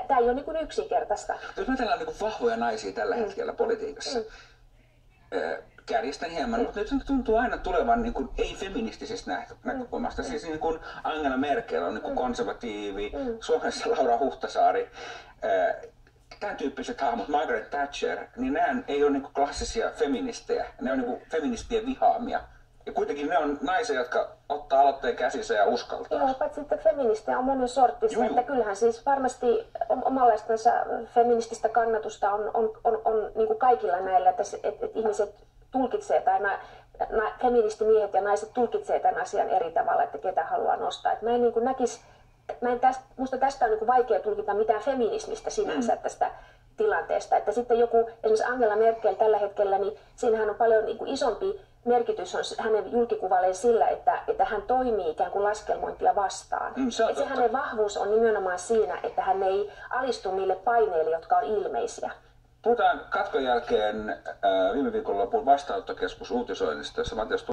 tämä ei ole niin kuin yksinkertaista. Jos ajatellaan niin kuin vahvoja naisia tällä hetkellä politiikassa, kärjistän hieman, mutta nyt tuntuu aina tulevan niin kuin ei-feministisestä näkökulmasta. Siis niin kuin Angela Merkel on niin kuin konservatiivi, Suomessa Laura Huhtasaari, tämän tyyppiset hahmot, Margaret Thatcher, niin nämä ei ole niin kuin klassisia feministejä, ne on niin kuin feministien vihaamia. Ja kuitenkin ne on naisia, jotka ottaa aloitteen käsissä ja uskaltaa. Joo, paitsi sitten feministejä on monen sorttista, että kyllähän siis varmasti omanlaistansa feminististä kannatusta on niin kuin kaikilla näillä, että ihmiset tulkitsee tai feministimiehet ja naiset tulkitsee tämän asian eri tavalla, että ketä haluaa nostaa. Että mä en niin kuin näkisi, musta tästä on niin kuin vaikea tulkita mitään feminismistä sinänsä tästä tilanteesta. Että sitten joku, esimerkiksi Angela Merkel tällä hetkellä, niin siinähän on paljon niin kuin isompi merkitys on hänen julkikuvalleen sillä, että hän toimii ikään kuin laskelmointia vastaan. Se hänen vahvuus on nimenomaan siinä, että hän ei alistu niille paineille, jotka on ilmeisiä. Puhutaan katkon jälkeen viime viikonlopun vastaanottokeskus uutisoinnista, jossa Matias